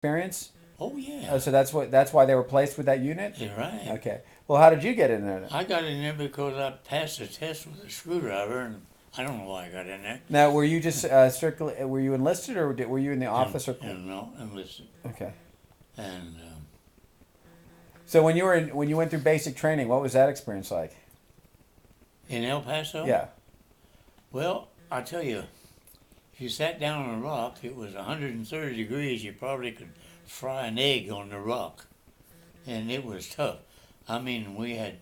experience? Oh Oh, yeah, so that's why they were placed with that unit? you're right. Okay. Well, how did you get in there then? I got in there because I passed the test with a screwdriver, and I don't know why I got in there. Now, were you just strictly were you enlisted or were you in the And office or no, and listen, okay. and So when you went through basic training, what was that experience like? in El Paso, Yeah. well, I tell you, if you sat down on a rock, it was 130 degrees. You probably could fry an egg on the rock, and it was tough. I mean, we had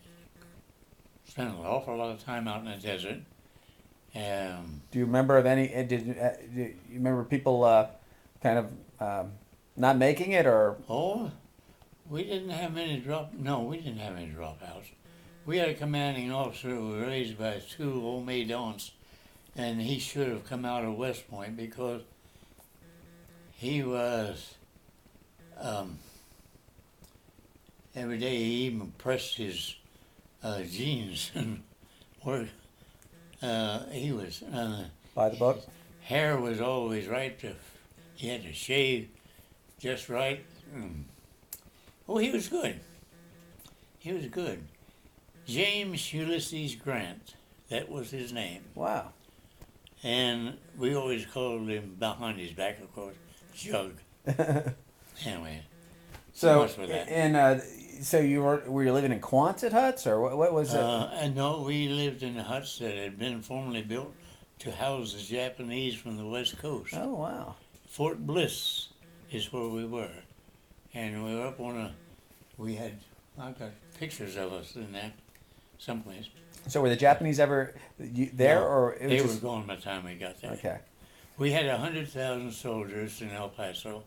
spent an awful lot of time out in the desert. Do you remember of any? Do you remember people kind of not making it or? Oh, we didn't have many drop. No, we didn't have any dropouts. We had a commanding officer who was raised by two old maid aunts, and he should have come out of West Point because he was um, every day he even pressed his jeans and work. He was By the book? hair was always right. He had to shave just right. Mm. Oh, he was good. He was good. James Ulysses Grant, that was his name. Wow. And we always called him behind his back, of course, Jug. Anyway, so So much for that. and so were you living in Quonset huts or what was it? And no, we lived in huts that had been formerly built to house the Japanese from the West Coast. Oh wow. Fort Bliss is where we were. And we were up on we had, I've got pictures of us in there someplace. So were the Japanese ever there No, or it was they were just gone by the time we got there. okay? We had 100,000 soldiers in El Paso,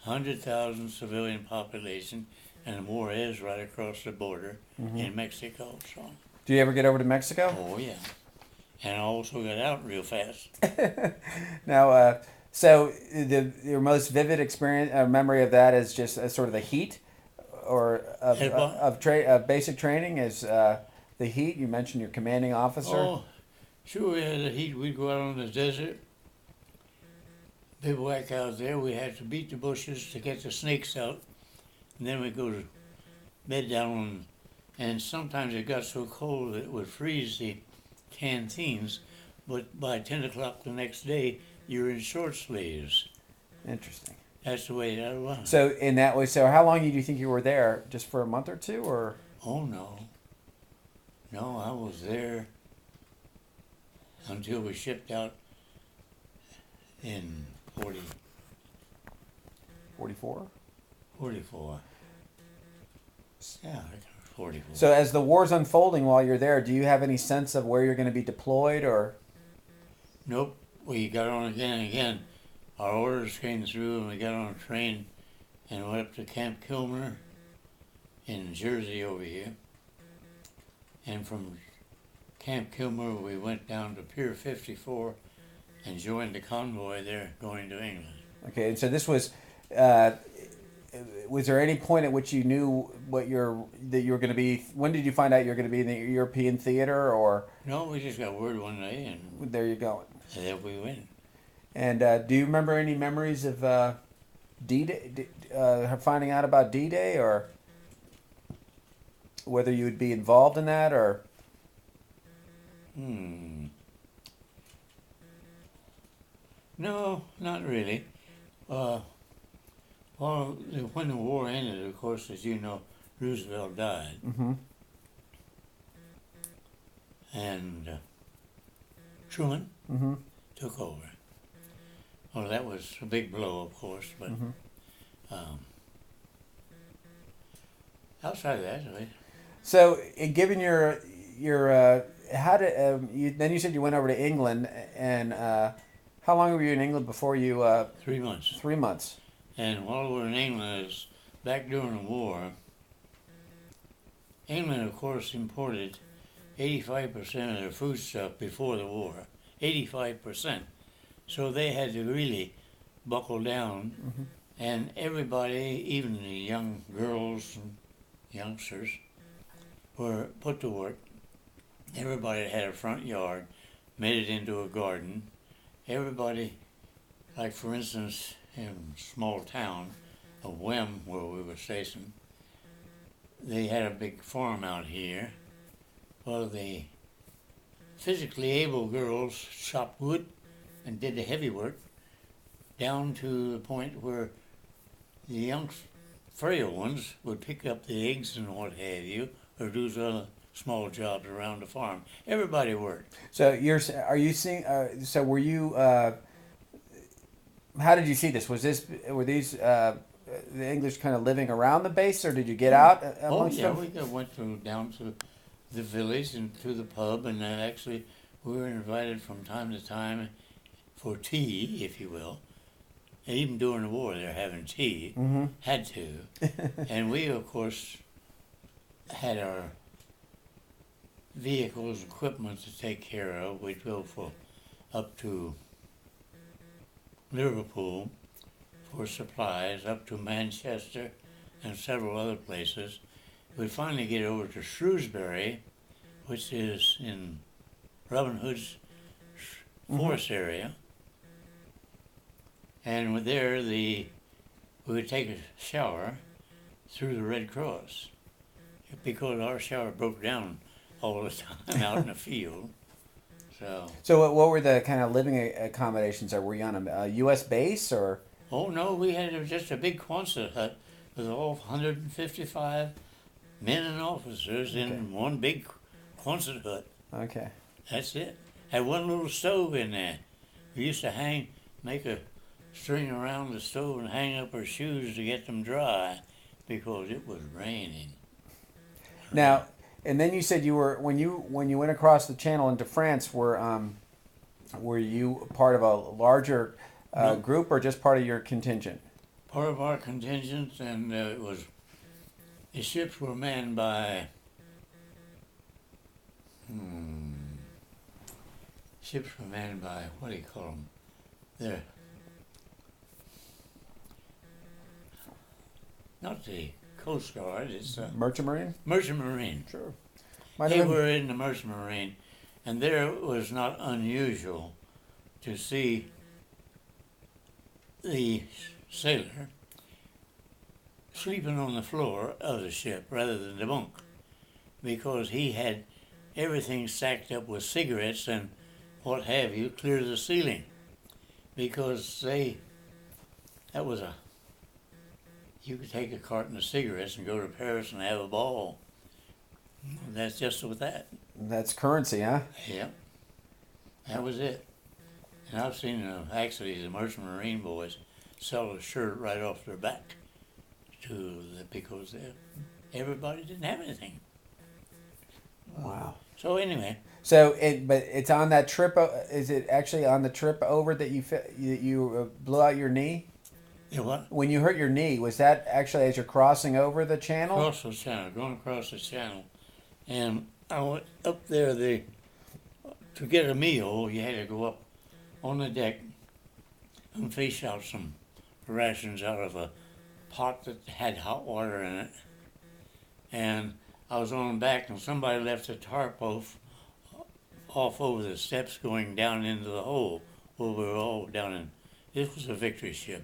100,000 civilian population, and the war is right across the border in Mexico. So, Do you ever get over to Mexico? oh yeah, and I also got out real fast. Now, so your most vivid experience memory of that is just sort of the heat, or Had what? of basic training is the heat. You mentioned your commanding officer. Oh, sure, we had the heat. We'd go out on the desert, bivouac out there. We had to beat the bushes to get the snakes out, and then we'd go to bed down on. And sometimes it got so cold that it would freeze the canteens, but by 10 o'clock the next day, you're in short sleeves. Interesting. That's the way that was. So in that way, so how long do you think you were there? Just for a month or two, or Oh no. No, I was there until we shipped out in 44? 44. Yeah, I reckon it was 44. So as the war's unfolding while you're there, do you have any sense of where you're going to be deployed, or? Nope, we got on again and again. Our orders came through and we got on a train and went up to Camp Kilmer in Jersey over here. And from Camp Kilmer we went down to Pier 54 and joined the convoy there going to England. Okay, and so this uh, was there any point at which you knew that you were going to be? When did you find out you were going to be in the European theater, or No, we just got word one day and there you going? there we went. And do you remember any memories of D-Day, finding out about D-Day, or whether you would be involved in that, or? Hmm. No, not really. Well, when the war ended, of course, as you know, Roosevelt died. Mm-hmm. And Truman Mm-hmm. took over. Well, that was a big blow, of course, but Mm-hmm. um, outside of that, So, given your how did then you said you went over to England, and how long were you in England before you 3 months. 3 months? And while we were in England, is back during the war, England, of course, imported 85% of their foodstuff before the war. 85%. So they had to really buckle down, Mm-hmm. and everybody, even the young girls and youngsters, were put to work. Everybody that had a front yard made it into a garden. Everybody, like for instance, in a small town, of WWII, where we were stationed, they had a big farm out here. Well, the physically able girls chopped wood and did the heavy work down to the point where the young, frail ones would pick up the eggs and what have you, or do other small jobs around the farm. Everybody worked. So are you seeing? So were you? How did you see this? Were these the English kind of living around the base, or did you get out amongst Oh yeah, them? we went down to the village and to the pub, and actually we were invited from time to time for tea, if you will. And even during the war, they're having tea. Mm-hmm. Had to, and we of course had our vehicles, equipment to take care of. We'd go for up to Liverpool for supplies, up to Manchester and several other places. We'd finally get over to Shrewsbury, which is in Robin Hood's forest area. And there we would take a shower through the Red Cross because our shower broke down all the time out in the field. So what were the kind of living accommodations? Or were you on a U.S. base or? Oh no, we had just a big Quonset hut with all 155 men and officers in one big Quonset hut. Okay. That's it. Had one little stove in there. We used to make a string around the stove and hang up our shoes to get them dry because it was raining. Now, and then you said you were when you went across the channel into France. Were you part of a larger No. group or just part of your contingent? Part of our contingent, and the ships were manned by what do you call them? They're not the Coast Guard. It's Merchant Marine. Merchant Marine. Sure. They were in the Merchant Marine, and there it was not unusual to see the sailor sleeping on the floor of the ship rather than the bunk because he had everything stacked up with cigarettes and what have you clear the ceiling because you could take a carton of cigarettes and go to Paris and have a ball. That's just with that. That's currency, huh? Yep. That was it. And I've seen actually the Merchant Marine boys sell a shirt right off their back because everybody didn't have anything. Wow. So anyway. So but it's on that trip. Is it actually on the trip over that you blew out your knee? You what? When you hurt your knee, was that actually as you're crossing over the channel? Going across the channel. And I went up there, to get a meal, you had to go up on the deck and fish out some rations out of a pot that had hot water in it. And I was on the back and somebody left a tarp off over the steps going down into the hole where we were all down in. This was a Victory ship.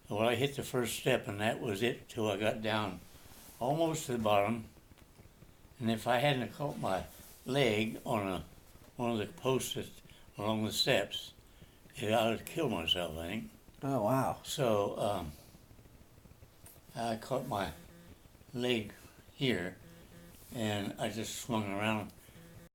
Well, I hit the first step and that was it till I got down almost to the bottom. And if I hadn't caught my leg on one of the posts along the steps, I would have killed myself, I think. Oh, wow. So I caught my leg here, and I just swung around